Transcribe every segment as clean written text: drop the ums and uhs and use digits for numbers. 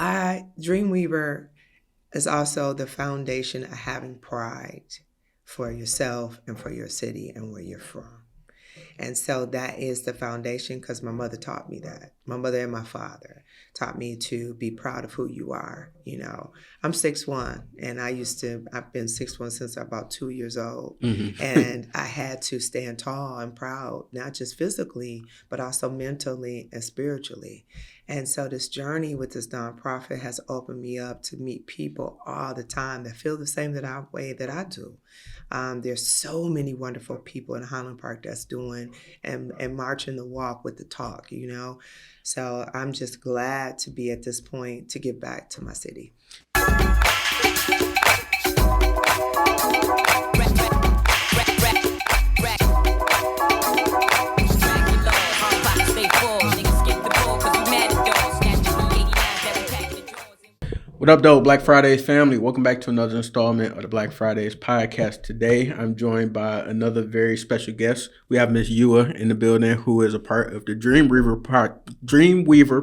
Dreamweaver is also the foundation of having pride for yourself and for your city and where you're from. And so that is the foundation because my mother taught me that. My mother and my father taught me to be proud of who you are. I'm 6'1", and I've been 6'1" since I'm about 2 years old. Mm-hmm. And I had to stand tall and proud, not just physically, but also mentally and spiritually. And so this journey with this nonprofit has opened me up to meet people all the time that feel the same way that I do. There's so many wonderful people in Highland Park that's doing and marching the walk with the talk, So I'm just glad to be at this point to give back to my city. What up, though, Black Fridays family? Welcome back to another installment of the Black Fridays podcast. Today, I'm joined by another very special guest. We have Miss Jua in the building, who is a part of the Dreamweaver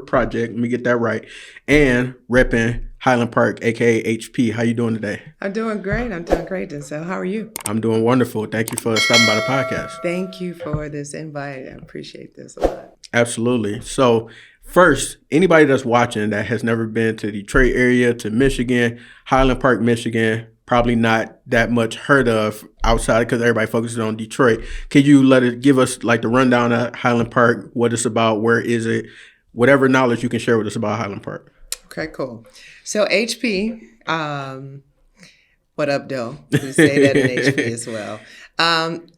Project. Let me get that right. And repping Highland Park, aka HP. How you doing today? I'm doing great, Denzel. How are you? I'm doing wonderful. Thank you for stopping by the podcast. Thank you for this invite. I appreciate this a lot. Absolutely. So, first, anybody that's watching that has never been to the Detroit area, to Michigan, Highland Park, Michigan, probably not that much heard of outside because everybody focuses on Detroit. Could you give us like the rundown of Highland Park, what it's about, where is it, whatever knowledge you can share with us about Highland Park? Okay, cool. So HP, what up, though? We say that in HP as well.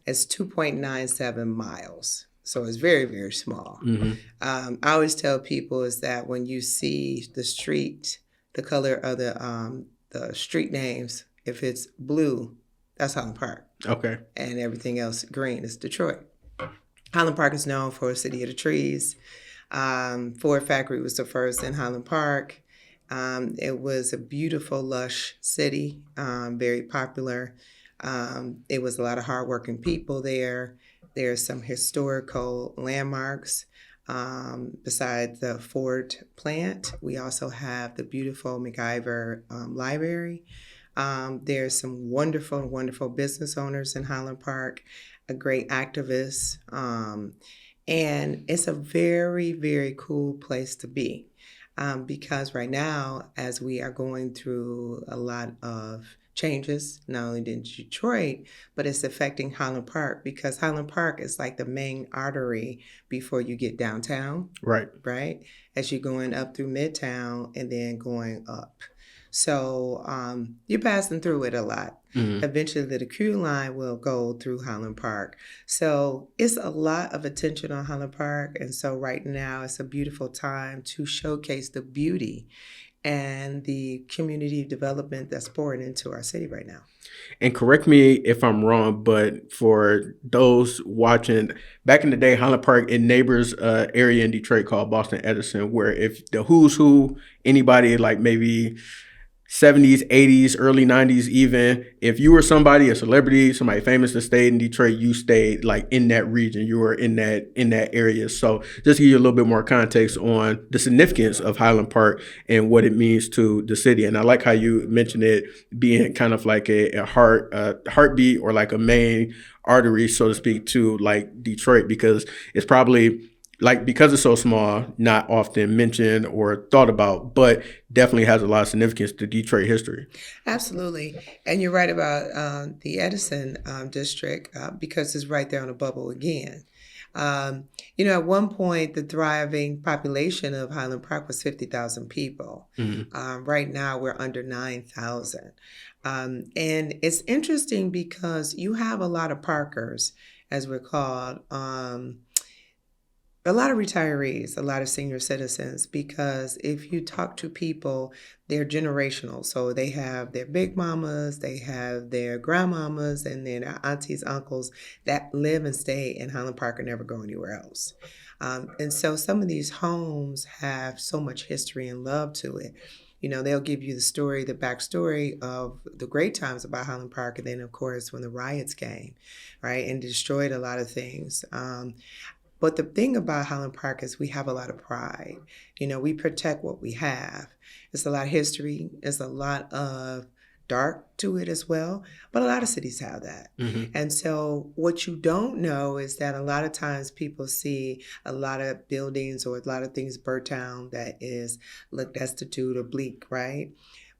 It's 2.97 miles. So it's very, very small. Mm-hmm. I always tell people is that when you see the street, the color of the street names, if it's blue, that's Highland Park. Okay. And everything else green is Detroit. Highland Park is known for a city of the trees. Ford Factory was the first in Highland Park. It was a beautiful, lush city, very popular. It was a lot of hardworking people there. There's some historical landmarks. Besides the Ford plant, we also have the beautiful MacIver Library. There's some wonderful, wonderful business owners in Highland Park, a great activist. And it's a very, very cool place to be. Because right now, as we are going through a lot of changes, not only in Detroit, but it's affecting Highland Park because Highland Park is like the main artery before you get downtown. Right. As you're going up through Midtown and then going up. So you're passing through it a lot. Mm-hmm. Eventually, the Q line will go through Highland Park. So it's a lot of attention on Highland Park. And so right now, it's a beautiful time to showcase the beauty and the community development that's pouring into our city right now. And correct me if I'm wrong, but for those watching, back in the day, Highland Park, it neighbors area in Detroit called Boston Edison, where if the who's who, anybody like maybe 70s, 80s, early 90s even, if you were somebody, a celebrity, somebody famous that stayed in Detroit, you stayed like in that region, you were in that area. So just to give you a little bit more context on the significance of Highland Park and what it means to the city. And I like how you mentioned it being kind of like a heartbeat or like a main artery, so to speak, to like Detroit, because it's probably like, because it's so small, not often mentioned or thought about, but definitely has a lot of significance to Detroit history. Absolutely. And you're right about the Edison district because it's right there on the bubble again. At one point, the thriving population of Highland Park was 50,000 people. Mm-hmm. Right now, we're under 9,000. And it's interesting because you have a lot of Parkers, as we're called, a lot of retirees, a lot of senior citizens, because if you talk to people, they're generational. So they have their big mamas, they have their grandmamas, and then their aunties, uncles that live and stay in Highland Park and never go anywhere else. And so some of these homes have so much history and love to it. They'll give you the backstory of the great times about Highland Park. And then, of course, when the riots came, right, and destroyed a lot of things. But the thing about Highland Park is we have a lot of pride. We protect what we have. It's a lot of history. It's a lot of dark to it as well, but a lot of cities have that. And so what you don't know is that a lot of times people see a lot of buildings or a lot of things burnt down that look destitute or bleak, right?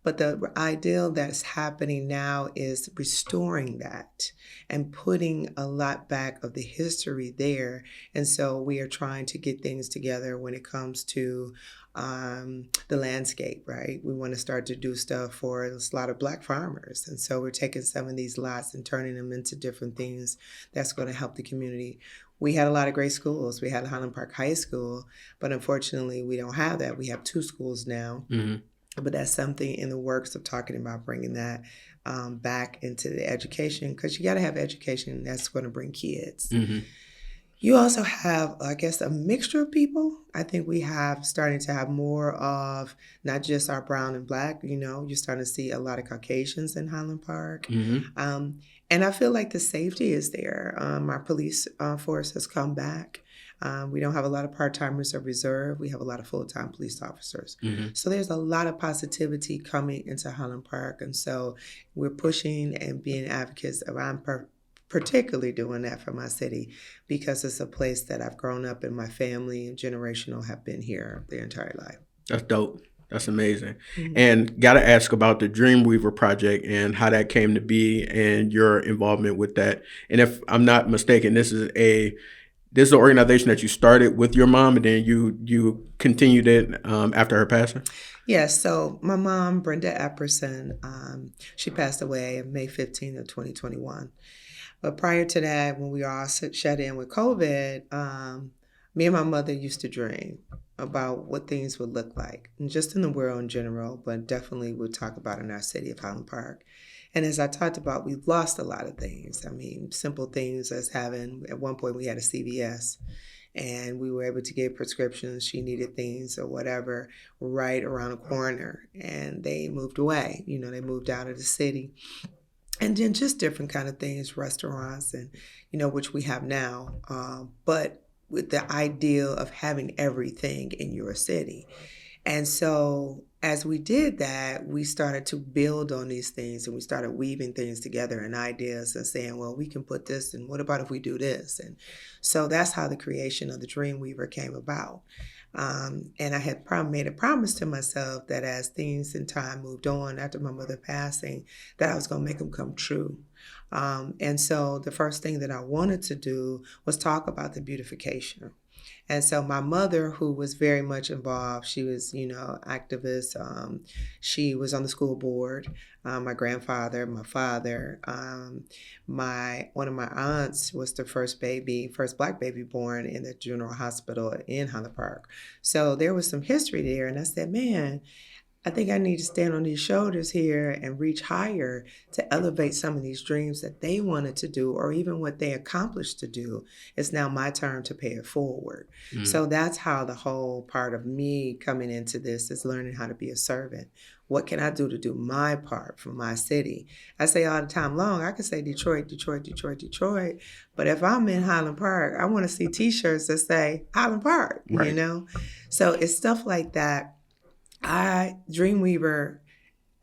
But the ideal that's happening now is restoring that and putting a lot back of the history there. And so we are trying to get things together when it comes to the landscape, right? We want to start to do stuff for a lot of Black farmers. And so we're taking some of these lots and turning them into different things that's going to help the community. We had a lot of great schools. We had Highland Park High School, but unfortunately we don't have that. We have 2 schools now. But that's something in the works of talking about bringing that back into the education, because you got to have education that's going to bring kids. You also have, I guess, a mixture of people. I think we have starting to have more of not just our brown and Black, you're starting to see a lot of Caucasians in Highland Park. And I feel like the safety is there. Our police force has come back. We don't have a lot of part-timers or reserve. We have a lot of full-time police officers. So there's a lot of positivity coming into Highland Park. And so we're pushing and being advocates around particularly doing that for my city, because it's a place that I've grown up in. My family and generational have been here their entire life. That's dope. That's amazing. And got to ask about the Dreamweaver Project and how that came to be and your involvement with that. And if I'm not mistaken, this is an organization that you started with your mom, and then you continued it after her passing? Yes. So my mom, Jua Epperson, she passed away on May 15th of 2021. But prior to that, when we were all shut in with COVID, me and my mother used to dream about what things would look like, and just in the world in general, but definitely we'll talk about in our city of Highland Park. And as I talked about, we've lost a lot of things. I mean, simple things as having, at one point we had a CVS, and we were able to get prescriptions. She needed things or whatever right around the corner, and they moved away. They moved out of the city. And then just different kind of things, restaurants, and, which we have now. But with the ideal of having everything in your city. And so as we did that, we started to build on these things, and we started weaving things together and ideas and saying, well, we can put this, and what about if we do this? And so that's how the creation of the Dreamweaver came about. And I had made a promise to myself that as things in time moved on after my mother passing, that I was going to make them come true. And so the first thing that I wanted to do was talk about the beautification. And so my mother, who was very much involved, she was, activist. She was on the school board. My grandfather, my father, one of my aunts was the first Black baby born in the General Hospital in Highland Park. So there was some history there. And I said, man, I think I need to stand on these shoulders here and reach higher to elevate some of these dreams that they wanted to do, or even what they accomplished to do. It's now my turn to pay it forward. So that's how the whole part of me coming into this is learning how to be a servant. What can I do to do my part for my city? I say all the time long, I can say Detroit, Detroit, Detroit, Detroit. But if I'm in Highland Park, I want to see T-shirts that say Highland Park, Right. So it's stuff like that. Dreamweaver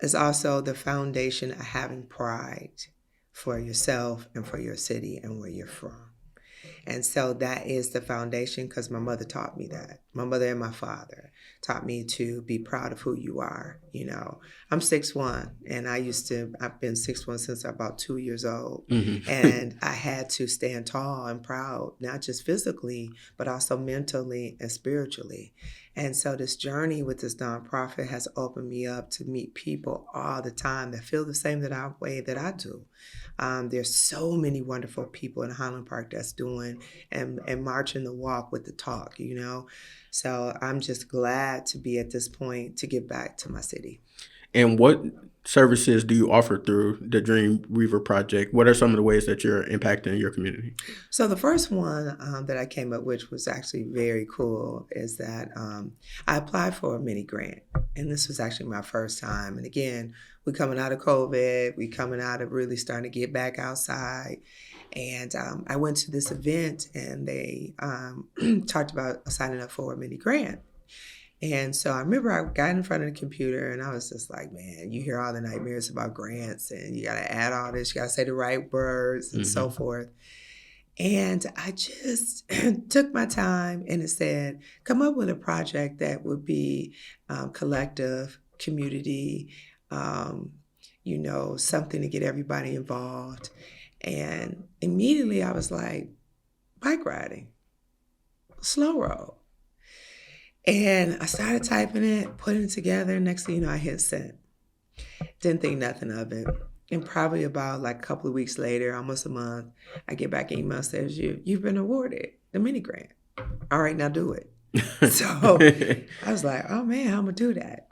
is also the foundation of having pride for yourself and for your city and where you're from. And so that is the foundation, because my mother taught me that. My mother and my father taught me to be proud of who you are. I'm 6'1", and I've been 6'1" since I'm about 2 years old. And I had to stand tall and proud, not just physically, but also mentally and spiritually. And so this journey with this nonprofit has opened me up to meet people all the time that feel the same way that I do. There's so many wonderful people in Highland Park that's doing and marching the walk with the talk, So I'm just glad to be at this point to give back to my city. And what services do you offer through the Dreamweaver Project? What are some of the ways that you're impacting your community? So the first one that I came up with, was actually very cool, is that I applied for a mini grant. And this was actually my first time. And again, we're coming out of COVID. We're coming out of really starting to get back outside. And I went to this event, and they talked about signing up for a mini grant. And so I remember I got in front of the computer, and I was just like, man, you hear all the nightmares about grants, and you got to add all this, you got to say the right words and so forth. And I just took my time, and it said, come up with a project that would be collective, community, something to get everybody involved. And immediately I was like, bike riding, slow roll. And I started typing it, putting it together. Next thing you know, I hit send. Didn't think nothing of it. And probably about like a couple of weeks later, almost a month, I get back an email says, you've been awarded the mini grant. All right, now do it. So I was like, oh man, I'm gonna do that.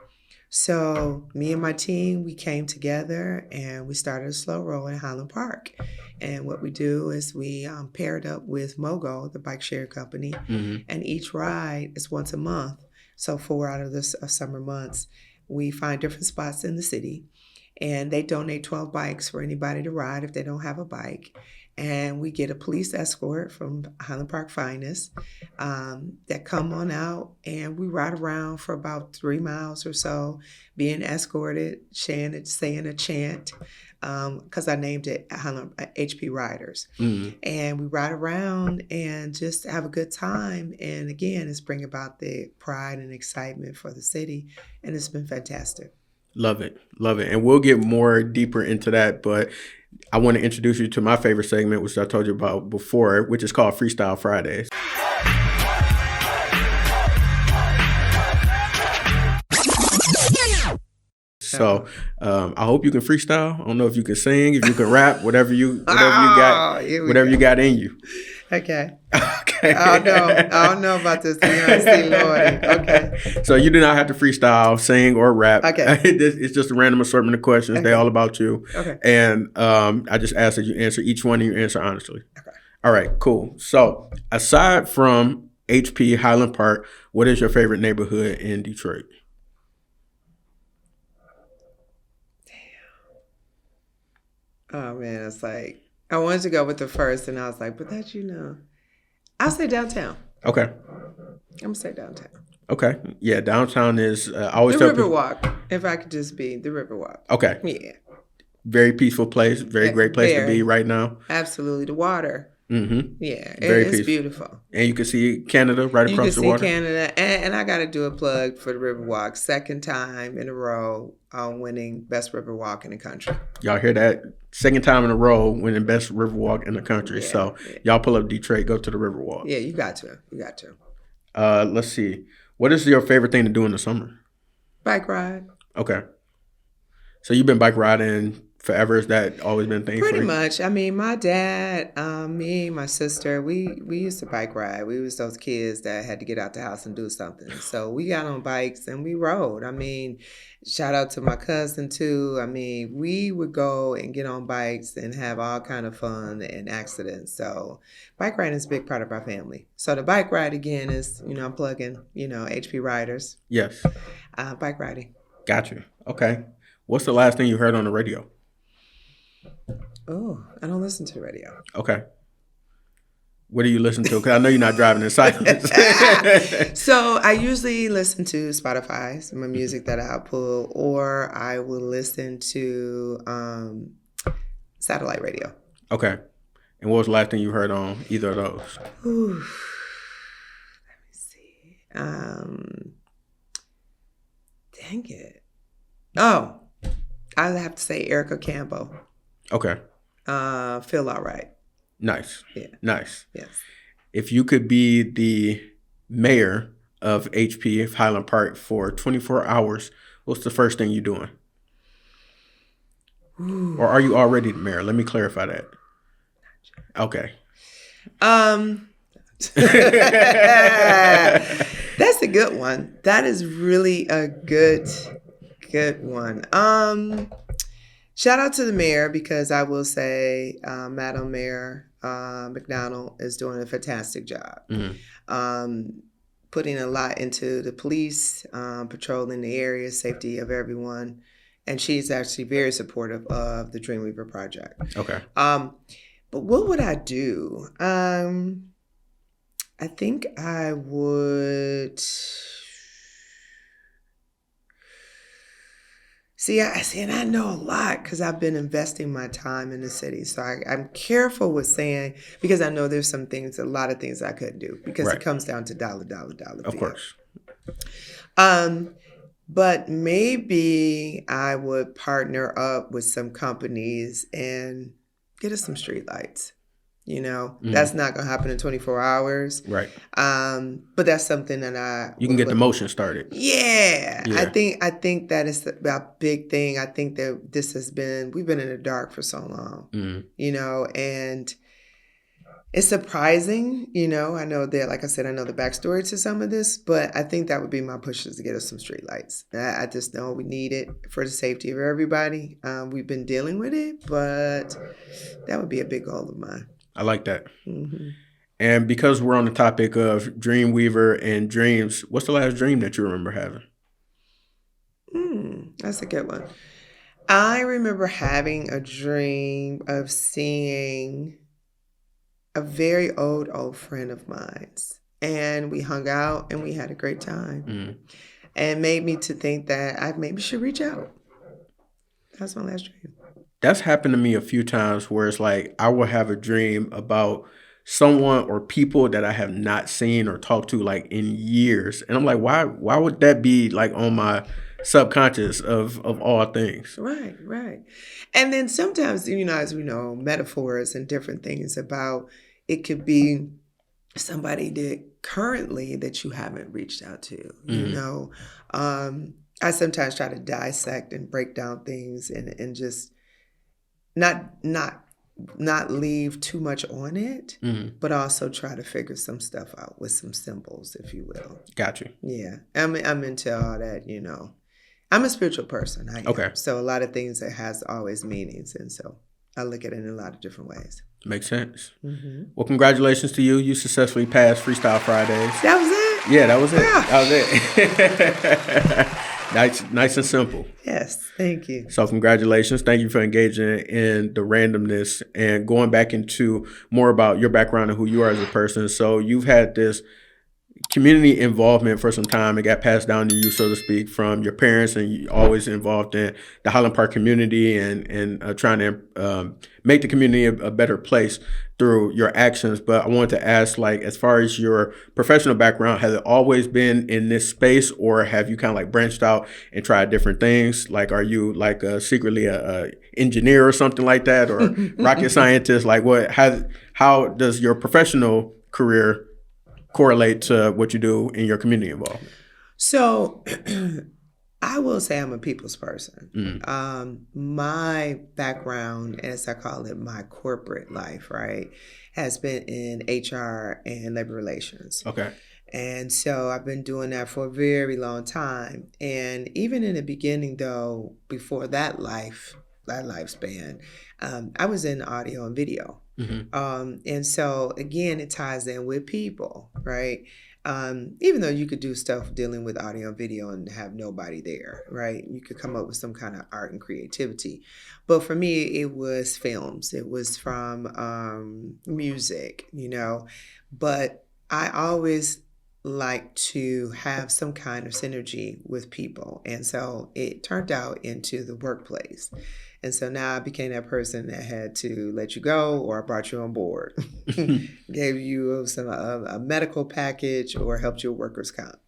So me and my team, we came together and we started a slow roll in Highland Park. And what we do is we paired up with Mogo, the bike share company, and each ride is once a month. So 4 out of the summer months, we find different spots in the city, and they donate 12 bikes for anybody to ride if they don't have a bike. And we get a police escort from Highland Park Finest that come on out, and we ride around for about 3 miles or so, being escorted, saying a chant, because I named it HP Riders. And we ride around and just have a good time. And again, it's bring about the pride and excitement for the city, and it's been fantastic. Love it. And we'll get more deeper into that, but I want to introduce you to my favorite segment, which I told you about before, which is called Freestyle Fridays. So I hope you can freestyle. I don't know if you can sing, if you can rap, whatever you got in you. Okay. I don't know about this. Lordy. Okay. So you do not have to freestyle, sing, or rap. Okay. It's just a random assortment of questions. Okay. They're all about you. Okay. And I just ask that you answer each one and you answer honestly. Okay. All right, cool. So aside from HP Highland Park, what is your favorite neighborhood in Detroit? Oh man, it's like I wanted to go with the first, and I was like, but that I'll say downtown. Okay. I'm gonna say downtown. Okay. Yeah, downtown is always the Riverwalk. If I could just be the Riverwalk. Okay. Yeah. Very peaceful place. Very great place to be right now. Absolutely, the water. Mm-hmm. Yeah, it's beautiful. And you can see Canada right across the water. You can see Canada, and I got to do a plug for the Riverwalk. Second time in a row winning Best Riverwalk in the country. Y'all hear that? Second time in a row winning Best Riverwalk in the country. So y'all pull up Detroit, go to the Riverwalk. Yeah, you got to. Let's see. What is your favorite thing to do in the summer? Bike ride. Okay. So you've been bike riding forever? Has that always been a thing for you? Pretty much. I mean, my dad, me, my sister, we used to bike ride. We was those kids that had to get out the house and do something. So we got on bikes and we rode. I mean, shout out to my cousin too. I mean, we would go and get on bikes and have all kind of fun and accidents. So bike riding is a big part of our family. So the bike ride again is, I'm plugging, HP Riders. Yes. Bike riding. Got you. Okay. What's the last thing you heard on the radio? Oh, I don't listen to the radio. Okay. What do you listen to? Because I know you're not driving in silence. So I usually listen to Spotify, some of music that I'll pull, or I will listen to satellite radio. Okay. And what was the last thing you heard on either of those? Ooh. Let me see. Dang it. Oh, I have to say Erica Campbell. Okay. Feel All Right. Nice. Yeah. Nice. Yes. If you could be the mayor of HP Highland Park for 24 hours, what's the first thing you're doing? Ooh. Or are you already the mayor? Let me clarify that. Okay. That's a good one. That is really a good one. Shout out to the mayor, because I will say Madam Mayor McDonald is doing a fantastic job. Mm-hmm. Putting a lot into the police, patrolling the area, safety of everyone. And she's actually very supportive of the Dreamweaver Project. Okay. But what would I do? I think I would. And I know a lot because I've been investing my time in the city. So I'm careful with saying, because I know there's a lot of things I couldn't do because it comes down to dollar Of feel. course. But maybe I would partner up with some companies and get us some streetlights. That's not going to happen in 24 hours. Right. But that's something that you can get the motion started. Yeah. I think that is a big thing. I think that we've been in the dark for so long, and it's surprising, I know that, like I said, I know the backstory to some of this, but I think that would be my pushes to get us some streetlights. I just know we need it for the safety of everybody. We've been dealing with it, but that would be a big goal of mine. I like that. Mm-hmm. And because we're on the topic of Dreamweaver and dreams, what's the last dream that you remember having? That's a good one. I remember having a dream of seeing a very old friend of mine's, and we hung out and we had a great time, and made me to think that I maybe should reach out. That's my last dream. That's happened to me a few times where it's like I will have a dream about someone or people that I have not seen or talked to like in years. And I'm like, why would that be like on my subconscious of all things? Right. And then sometimes, as we know, metaphors and different things about it could be somebody that you haven't reached out to, I sometimes try to dissect and break down things and just not leave too much on it, but also try to figure some stuff out with some symbols, if you will. Got you. Yeah. I'm into all that, I'm a spiritual person. Okay. So a lot of things that has always meanings. And so I look at it in a lot of different ways. Makes sense. Mm-hmm. Well, congratulations to you. You successfully passed Freestyle Fridays. That was it? Yeah, that was it. Yeah. That was it. Nice and simple. Yes, thank you. So congratulations. Thank you for engaging in the randomness and going back into more about your background and who you are as a person. So you've had this community involvement for some time. It got passed down to you, so to speak, from your parents, and you always involved in the Highland Park community and trying to make the community a better place through your actions. But I wanted to ask, like, as far as your professional background, has it always been in this space, or have you kind of like branched out and tried different things? Like, are you like secretly a engineer or something like that, or rocket scientist? Like, how does your professional career correlate to what you do in your community involvement? So I will say I'm a people's person. My background, as I call it, my corporate life, right, has been in HR and labor relations. Okay. And so I've been doing that for a very long time. And even in the beginning, though, before that lifespan, I was in audio and video. And so, again, it ties in with people, right? Even though you could do stuff dealing with audio and video and have nobody there, right? You could come up with some kind of art and creativity. But for me, it was films. It was from music, But I always like to have some kind of synergy with people. And so it turned out into the workplace. And so now I became that person that had to let you go, or I brought you on board, gave you a medical package, or helped you with workers' comp.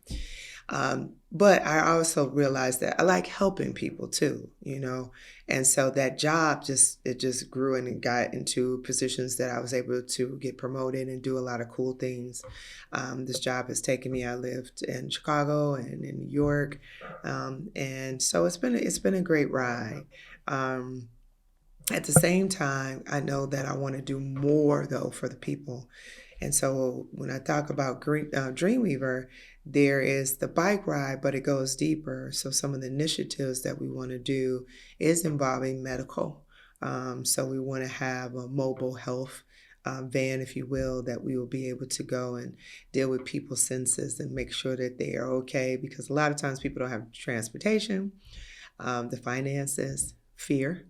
But I also realized that I like helping people too, And so that job just grew and got into positions that I was able to get promoted and do a lot of cool things. This job has taken me. I lived in Chicago and in New York, and so it's been a great ride. At the same time, I know that I want to do more though for the people. And so when I talk about Dreamweaver, there is the bike ride, but it goes deeper. So some of the initiatives that we want to do is involving medical. So we want to have a mobile health van, if you will, that we will be able to go and deal with people's senses and make sure that they are okay. Because a lot of times people don't have transportation, the finances, fear.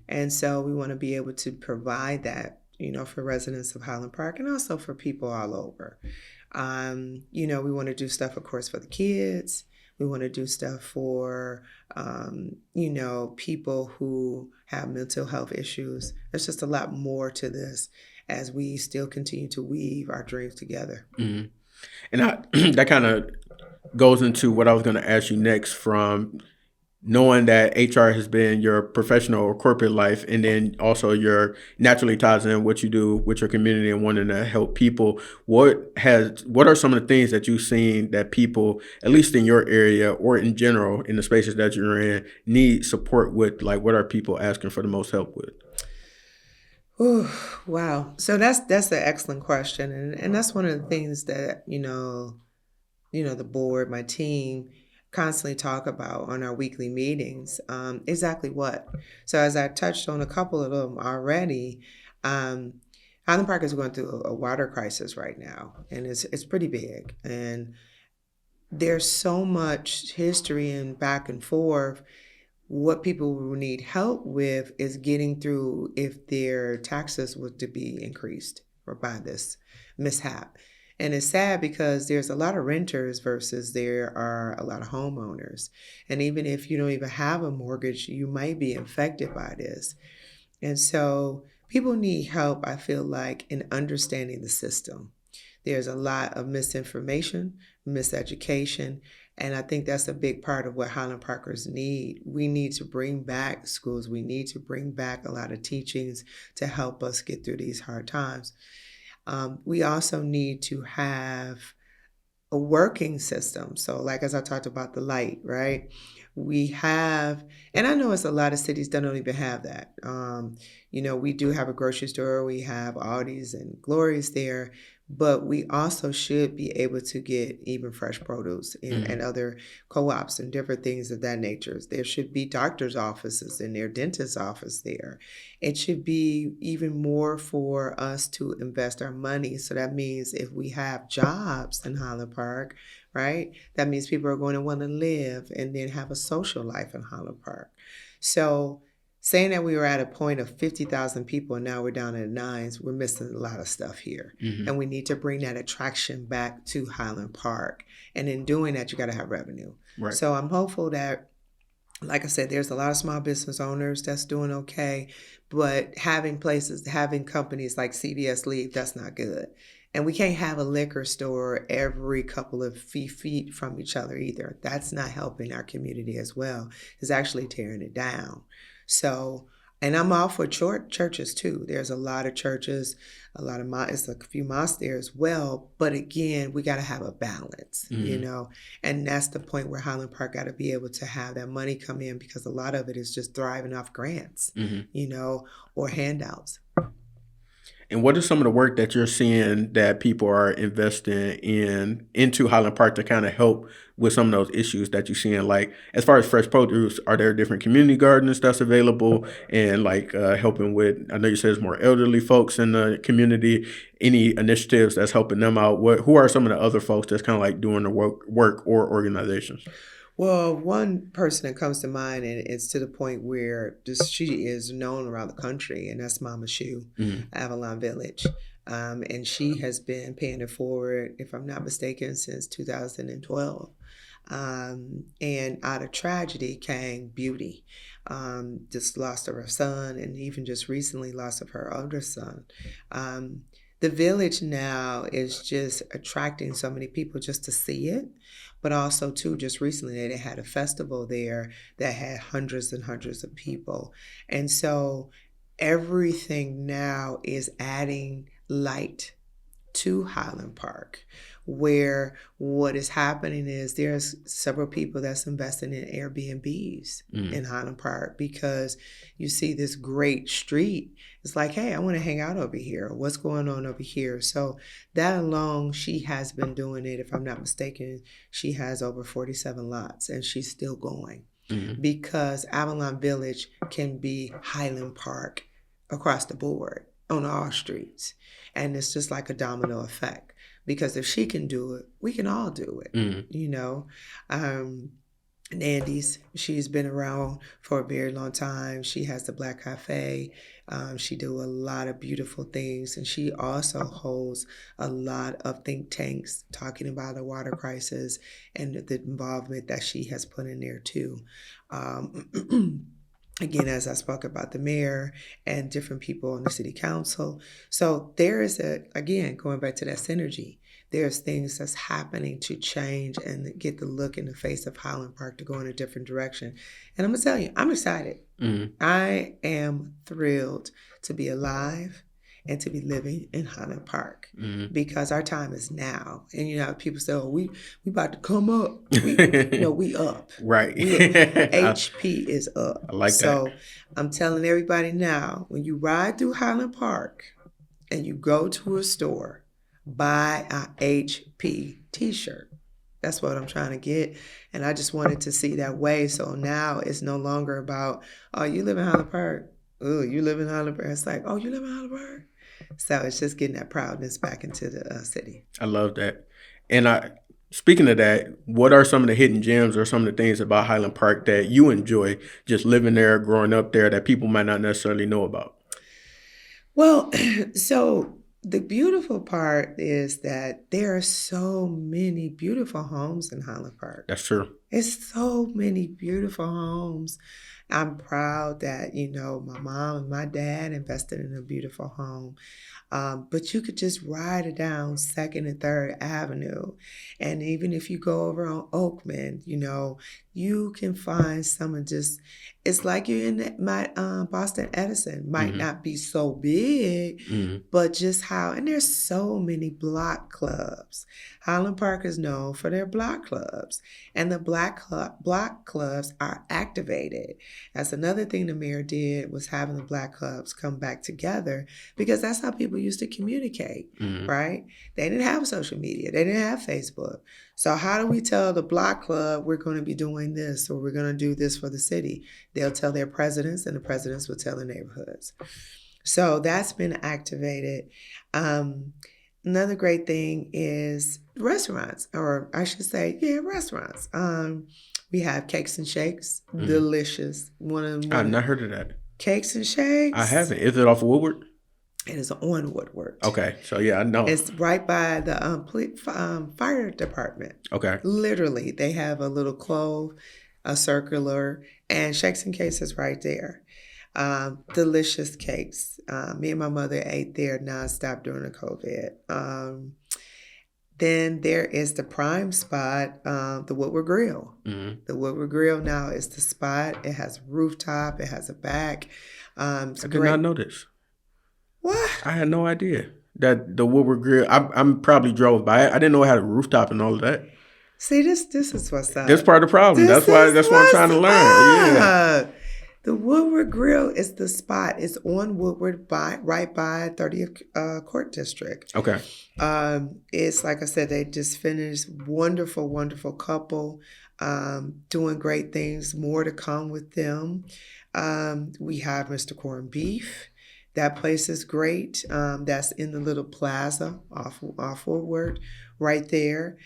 And so we want to be able to provide that for residents of Highland Park and also for people all over. We want to do stuff, of course, for the kids. We want to do stuff for, people who have mental health issues. There's just a lot more to this as we still continue to weave our dreams together. Mm-hmm. And that kind of goes into what I was going to ask you next, from knowing that HR has been your professional or corporate life, and then also your naturally ties in what you do with your community and wanting to help people. What are some of the things that you've seen that people, at least in your area or in general in the spaces that you're in, need support with? Like, what are people asking for the most help with? Ooh, wow. So that's an excellent question. And that's one of the things that, the board, my team, constantly talk about on our weekly meetings. Exactly what. So as I touched on a couple of them already, Highland Park is going through a water crisis right now, and it's pretty big. And there's so much history and back and forth. What people will need help with is getting through if their taxes were to be increased or by this mishap. And it's sad because there's a lot of renters versus there are a lot of homeowners. And even if you don't even have a mortgage, you might be affected by this. And so people need help, I feel like, in understanding the system. There's a lot of misinformation, miseducation, and I think that's a big part of what Highland Parkers need. We need to bring back schools. We need to bring back a lot of teachings to help us get through these hard times. We also need to have a working system. So like as I talked about the light, right? We have, and I know it's a lot of cities that don't even have that. We do have a grocery store. We have Aldi's and Glory's there. But we also should be able to get even fresh produce and other co-ops and different things of that nature. There should be doctor's offices and their dentist's office there. It should be even more for us to invest our money. So that means if we have jobs in Highland Park, right, that means people are going to want to live and then have a social life in Highland Park. So saying that we were at a point of 50,000 people and now we're down at 9s, we're missing a lot of stuff here. And we need to bring that attraction back to Highland Park. And in doing that, you got to have revenue. Right. So I'm hopeful that, like I said, there's a lot of small business owners that's doing okay, but having companies like CVS leave, that's not good. And we can't have a liquor store every couple of feet from each other either. That's not helping our community as well. It's actually tearing it down. So, and I'm all for churches too. There's a lot of churches, it's a few mosques there as well. But again, we got to have a balance, and that's the point where Highland Park got to be able to have that money come in, because a lot of it is just thriving off grants, or handouts. And what is some of the work that you're seeing that people are investing into Highland Park to kind of help with some of those issues that you're seeing? Like, as far as fresh produce, are there different community gardens that's available and helping with, I know you said there's more elderly folks in the community, any initiatives that's helping them out? Who are some of the other folks that's kind of like doing the work or organizations? Well, one person that comes to mind, and it's to the point where she is known around the country, and that's Mama Shu, Avalon Village. And she has been paying it forward, if I'm not mistaken, since 2012. And out of tragedy came beauty. Just lost of her son, and even just recently loss of her older son. The village now is just attracting so many people just to see it. But also, too, just recently they had a festival there that had hundreds and hundreds of people. And so everything now is adding light to Highland Park, where what is happening is there's several people that's investing in Airbnbs in Highland Park, because you see this great street. It's like, hey, I want to hang out over here. What's going on over here? So that alone, she has been doing it. If I'm not mistaken, she has over 47 lots, and she's still going, because Avalon Village can be Highland Park across the board on all streets. And it's just like a domino effect, because if she can do it, we can all do it, Nandy's. She's been around for a very long time. She has the Black Cafe. She do a lot of beautiful things, and she also holds a lot of think tanks talking about the water crisis and the involvement that she has put in there too. Again, as I spoke about the mayor and different people on the city council. So there is again, going back to that synergy, there's things that's happening to change and get the look in the face of Highland Park to go in a different direction. And I'm going to tell you, I'm excited. Mm-hmm. I am thrilled to be alive and to be living in Highland Park because our time is now. And people say, "Oh, we about to come up." We up. Right. HP is up. I like that. So I'm telling everybody now, when you ride through Highland Park and you go to a store, buy a HP t-shirt. That's what I'm trying to get. And I just wanted to see that way. So now it's no longer about, oh, you live in Highland Park. Oh, you live in Highland Park. It's like, oh, you live in Highland Park. So it's just getting that proudness back into the city. I love that. And speaking of that, what are some of the hidden gems or some of the things about Highland Park that you enjoy just living there, growing up there, that people might not necessarily know about? Well, so the beautiful part is that there are so many beautiful homes in Highland Park. That's true. It's so many beautiful homes. I'm proud that, my mom and my dad invested in a beautiful home. But you could just ride it down 2nd and 3rd Avenue. And even if you go over on Oakman, you can find someone it's like you're in my Boston Edison. Might not be so big, but just how, and there's so many block clubs. Highland Park is known for their block clubs. And the block clubs are activated. That's another thing the mayor did, was having the black clubs come back together, because that's how people used to communicate, right? They didn't have social media. They didn't have Facebook. So how do we tell the block club we're going to be doing this, or we're going to do this for the city? They'll tell their presidents, and the presidents will tell the neighborhoods. So that's been activated. Another great thing is restaurants, or I should say, restaurants. We have Cakes and Shakes, delicious. I've not heard of that. Cakes and Shakes. I haven't. Is it off of Woodward? It is on Woodward. Okay, so I know. It's right by the fire department. Okay. Literally, they have a little clove, a circular, and Shakes and Cakes is right there. Delicious cakes. Me and my mother ate there nonstop during the COVID. Then there is the prime spot, the Woodward Grill. The Woodward Grill now is the spot. It has a rooftop. It has a back. I did not know this. What? I had no idea that the Woodward Grill. I'm probably drove by it. I didn't know it had a rooftop and all of that. See, this is what's up. That's part of the problem. That's what I'm trying to learn. Yeah. The Woodward Grill is the spot. It's on Woodward, right by 30th Court District. Okay. It's like I said, they just finished. Wonderful, wonderful couple, doing great things. More to come with them. We have Mr. Corned Beef. That place is great. That's in the little plaza off Woodward, right there.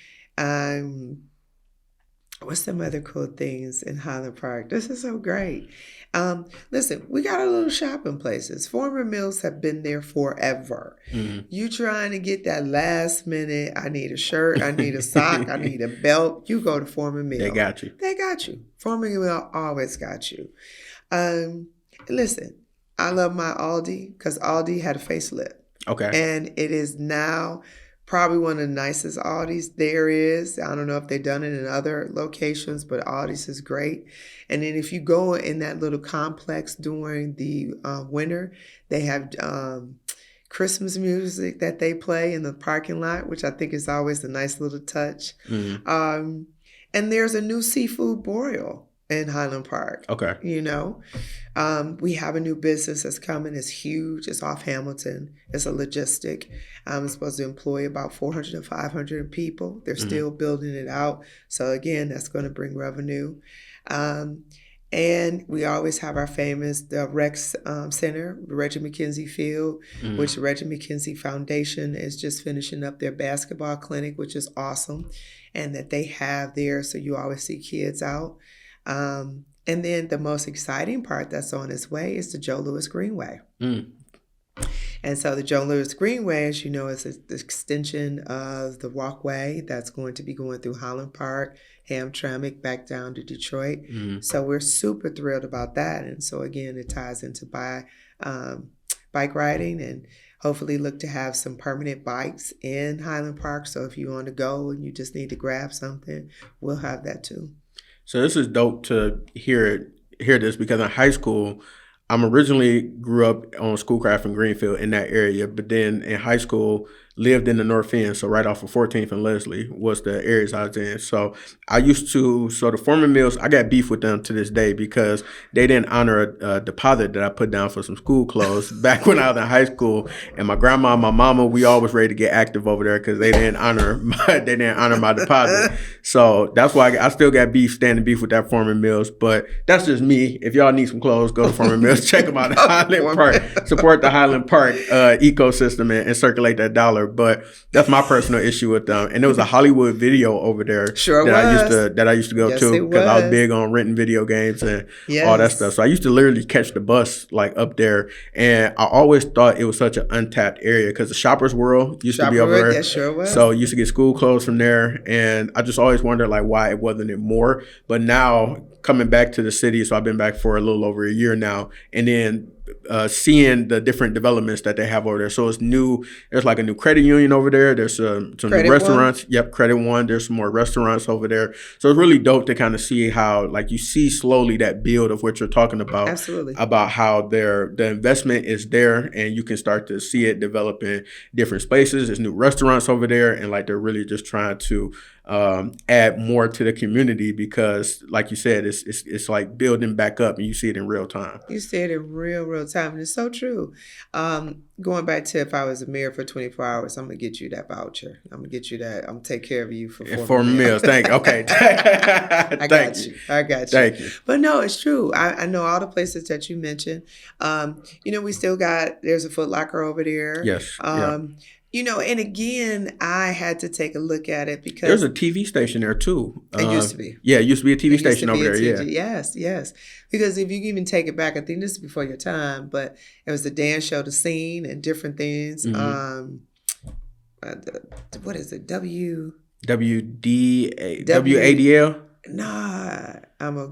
What's some other cool things in Highland Park? This is so great. Listen, we got our little shopping places. Former mills have been there forever. You trying to get that last minute, I need a shirt, I need a sock, I need a belt, you go to Former Mill. They got you. They got you. Former Mill always got you. Listen, I love my Aldi, because Aldi had a facelift. Okay. And it is now probably one of the nicest Aldis there is. I don't know if they've done it in other locations, but Aldi's is great. And then if you go in that little complex during the winter, they have Christmas music that they play in the parking lot, which I think is always a nice little touch. And there's a new seafood broil in Highland Park. Okay. We have a new business that's coming. It's huge. It's off Hamilton. It's a logistic. It's supposed to employ about 400 to 500 people. They're still building it out. So again, that's going to bring revenue. And And we always have our famous the Rex Center, Reggie McKenzie Field, which the Reggie McKenzie Foundation is just finishing up their basketball clinic, which is awesome, and that they have there. So you always see kids out. And then the most exciting part that's on its way is the Joe Louis Greenway. And so the Joe Louis Greenway, as you know, is the extension of the walkway that's going to be going through Highland Park, Hamtramck, back down to Detroit. So we're super thrilled about that. And so again, it ties into bike riding, and hopefully look to have some permanent bikes in Highland Park. So if you want to go and you just need to grab something, we'll have that too. So this is dope to hear this, because in high school, I'm originally grew up on Schoolcraft and Greenfield in that area, but then in high school lived in the North End, so right off of 14th and Leslie was the areas I was in. So the former Mills, I got beef with them to this day because they didn't honor a deposit that I put down for some school clothes back when I was in high school. And my grandma and my mama, we all was ready to get active over there because they didn't honor my deposit. So that's why I still got standing beef with that former Mills. But that's just me. If y'all need some clothes, go to former Mills, check them out at Highland Park, support the Highland Park ecosystem and circulate that dollar. But that's my personal issue with them. And there was a Hollywood video over there that I used to go to because I was big on renting video games and all that stuff. So I used to literally catch the bus like up there, and I always thought it was such an untapped area because the Shoppers World used to be over there. That sure was. So I used to get school clothes from there, and I just always wondered like why it wasn't more. But now coming back to the city, so I've been back for a little over a year now, and then seeing the different developments that they have over there. So it's new. There's like a new credit union over there. There's some new restaurants. Yep, Credit One. There's some more restaurants over there. So it's really dope to kind of see how, like, you see slowly that build of what you're talking about. Absolutely. About how the investment is there, and you can start to see it develop in different spaces. There's new restaurants over there, and like they're really just trying to add more to the community because, like you said, it's like building back up, and you see it in real time. You see it in real time, and it's so true. Going back to if I was a mayor for 24 hours, I'm gonna get you that voucher. I'm gonna get you that. I'm gonna take care of you for 4 meals. Thank you. Okay. I got you. Thank you. But no, it's true. I know all the places that you mentioned. We still there's a Foot Locker over there. Yes. And again, I had to take a look at it because there's a TV station there too. It used to be. Yeah, it used to be a TV station over there. Yeah. Yes. Because if you even take it back, I think this is before your time, but it was the dance show, The Scene, and different things. What is it? WADL? Nah, I'm gonna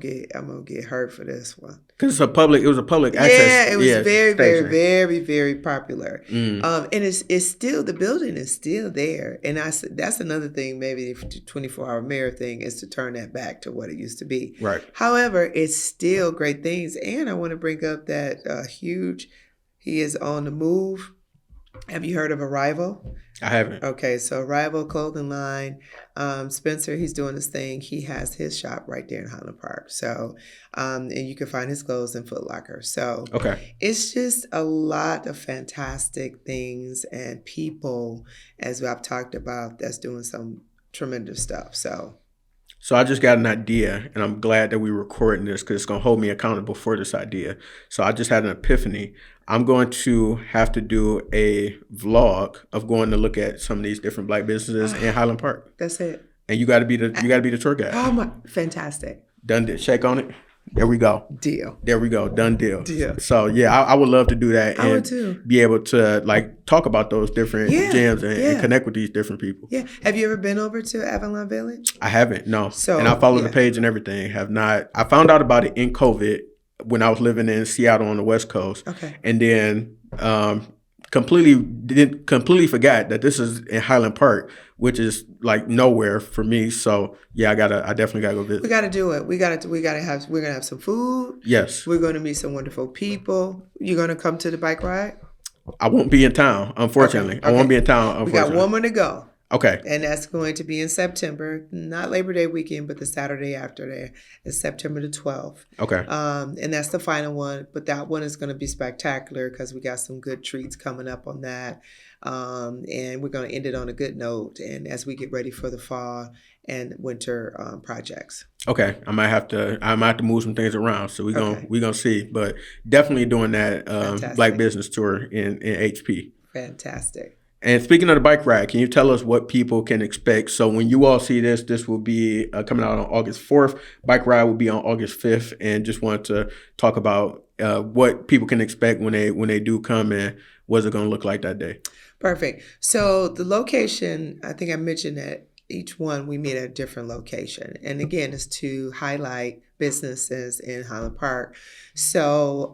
get hurt for this one. Because it was a public access. Yeah, it was very, station. very, very, very popular. And it's still, the building is still there. And that's another thing, maybe the 24-hour mayor thing is to turn that back to what it used to be. Right. However, it's still great things. And I want to bring up that he is on the move. Have you heard of Arrival? I haven't. Okay, so Arrival clothing line. Spencer, he's doing this thing. He has his shop right there in Highland Park. So, and you can find his clothes in Foot Locker. So, okay, it's just a lot of fantastic things and people, as I've talked about, that's doing some tremendous stuff. So I just got an idea, and I'm glad that we're recording this because it's going to hold me accountable for this idea. So I just had an epiphany. I'm going to have to do a vlog of going to look at some of these different Black businesses in Highland Park. That's it. And you got to be the tour guide. Oh my, fantastic. Done deal. Shake on it. There we go. Deal. There we go. Done deal. Deal. So yeah, I would love to do that. I would too. Be able to like talk about those different gyms and connect with these different people. Yeah. Have you ever been over to Avalon Village? I haven't. No. And I follow the page and everything. Have not. I found out about it in COVID when I was living in Seattle on the West Coast. Okay. And then completely forgot that this is in Highland Park, which is like nowhere for me. So yeah, I definitely gotta go visit. We gotta do it. We're gonna have some food. Yes. We're gonna meet some wonderful people. You're gonna come to the bike ride? I won't be in town, unfortunately. Okay. I won't be in town, unfortunately. We got 1 more to go. Okay. And that's going to be in September, not Labor Day weekend, but the Saturday after that. It's September the 12th. Okay. And that's the final one. But that one is going to be spectacular because we got some good treats coming up on that. And we're going to end it on a good note. And as we get ready for the fall and winter projects. Okay, I might have to move some things around. So Okay. we gonna see, but definitely doing that Black Fantastic. Business Tour in HP. Fantastic. And speaking of the bike ride, can you tell us what people can expect? So when you all see this, this will be coming out on August 4th. Bike ride will be on August 5th, and just wanted to talk about what people can expect when they do come, and what's it going to look like that day. Perfect. So the location, I think I mentioned that each one we meet at a different location. And again, it's to highlight businesses in Highland Park. So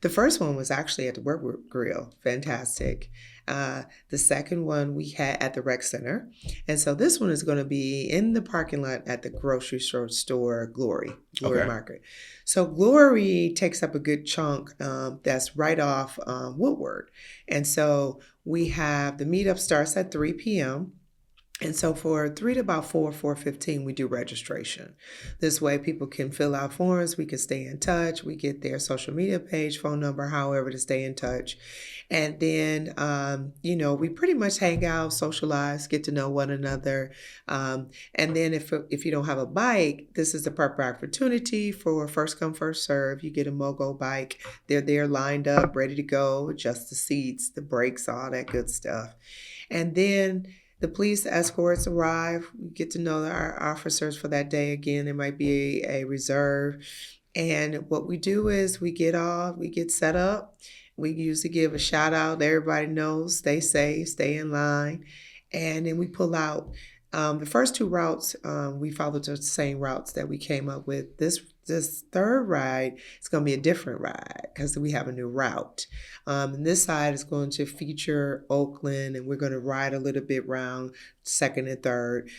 the first one was actually at the Work Grill. Fantastic. The second one we had at the Rec Center. And so this one is going to be in the parking lot at the grocery store Glory Okay. Market. So Glory takes up a good chunk that's right off Woodward. And so we have the meetup starts at 3 p.m. And so for 3 to about 4:15, we do registration. This way people can fill out forms, we can stay in touch, we get their social media page, phone number, however to stay in touch. And then, we pretty much hang out, socialize, get to know one another. And then if you don't have a bike, this is the perfect opportunity for first come, first serve. You get a Mogo bike. They're there lined up, ready to go, adjust the seats, the brakes, all that good stuff. And then the police escorts arrive. We get to know our officers for that day. Again, there might be a reserve. And what we do is we get set up. We usually give a shout out. Everybody knows, stay safe, stay in line. And then we pull out. The first two routes, we followed the same routes that we came up with. This third ride is going to be a different ride because we have a new route. And this side is going to feature Oakland, and we're going to ride a little bit around second and third.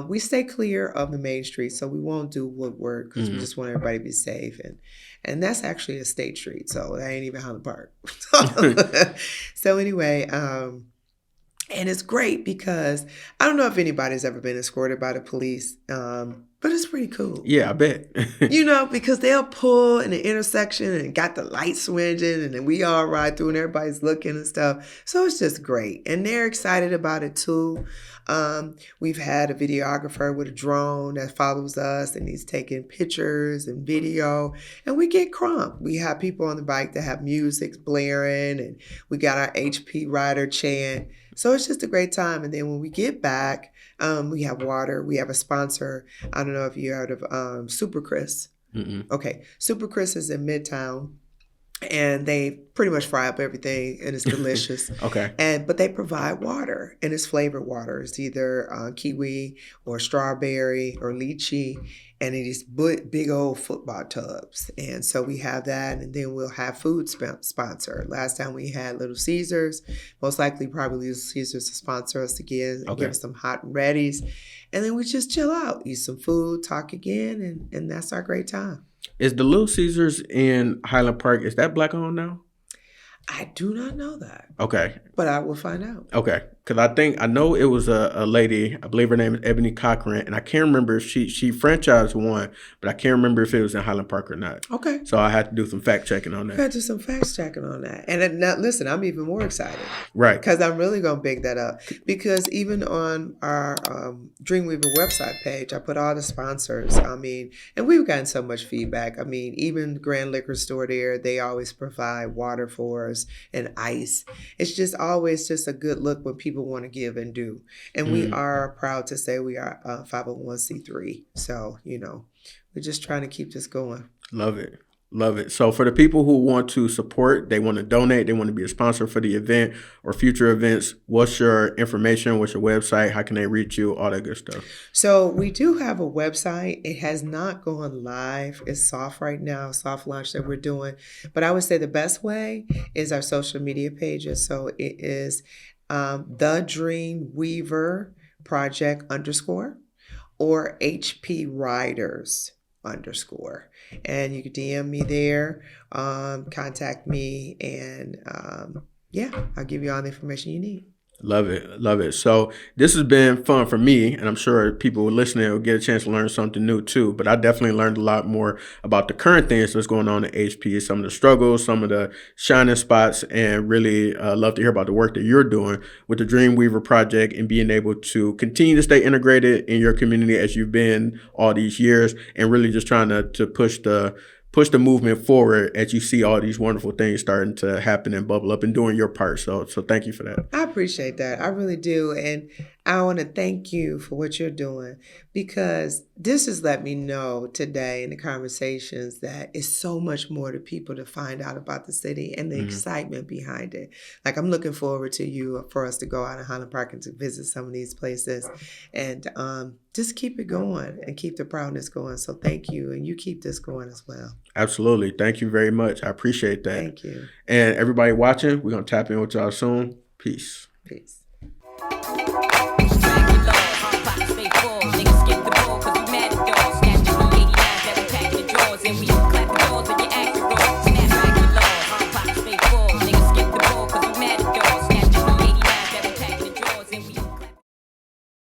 We stay clear of the main street, so we won't do Woodward because we just want everybody to be safe. And that's actually a state street, so that ain't even Highland Park. So anyway, and it's great because I don't know if anybody's ever been escorted by the police, but it's pretty cool. Yeah, I bet. Because they'll pull in the intersection and got the light swinging, and then we all ride through and everybody's looking and stuff. So it's just great. And they're excited about it too. We've had a videographer with a drone that follows us, and he's taking pictures and video, and we get crump. We have people on the bike that have music blaring, and we got our HP rider chant. So it's just a great time. And then when we get back, we have water. We have a sponsor. I don't know if you heard of Super Chris. Mm-mm. Okay. Super Chris is in Midtown. And they pretty much fry up everything, and it's delicious. Okay. But they provide water, and it's flavored water. It's either kiwi or strawberry or lychee, and it is big old football tubs. And so we have that, and then we'll have food sponsor. Last time we had Little Caesars. Most likely, probably Little Caesars to sponsor us again and give us some hot and readies. And then we just chill out, eat some food, talk again, and that's our great time. Is the Little Caesars in Highland Park, is that Black owned now? I do not know that. Okay. But I will find out. Okay. Because I know it was a lady, I believe her name is Ebony Cochran, and I can't remember if she franchised one, but I can't remember if it was in Highland Park or not. Okay. So I had to do some fact checking on that. I had to do some fact checking on that. And then, now, listen, I'm even more excited. Right. Because I'm really going to big that up. Because even on our Dreamweaver website page, I put all the sponsors. And we've gotten so much feedback. Even Grand Liquor Store there, they always provide water for us and ice. It's just always just a good look when people want to give and do. And we are proud to say we are 501c3. So, we're just trying to keep this going. Love it. Love it. So for the people who want to support, they want to donate, they want to be a sponsor for the event or future events, what's your information? What's your website? How can they reach you? All that good stuff. So we do have a website. It has not gone live. It's soft right now, soft launch that we're doing. But I would say the best way is our social media pages. So it is the Dreamweaver Project _, or HP Riders _. And you can DM me there, contact me, and I'll give you all the information you need. Love it. Love it. So this has been fun for me, and I'm sure people listening will get a chance to learn something new too. But I definitely learned a lot more about the current things that's going on at HP, some of the struggles, some of the shining spots, and really love to hear about the work that you're doing with the Dreamweaver Project and being able to continue to stay integrated in your community as you've been all these years, and really just trying to push the movement forward as you see all these wonderful things starting to happen and bubble up and doing your part. So thank you for that. I appreciate that. I really do. And I want to thank you for what you're doing, because this has let me know today in the conversations that it's so much more to people to find out about the city and the excitement behind it. Like, I'm looking forward for us to go out in Highland Park and to visit some of these places and just keep it going and keep the proudness going. So thank you. And you keep this going as well. Absolutely. Thank you very much. I appreciate that. Thank you. And everybody watching, we're going to tap in with y'all soon. Peace. Peace.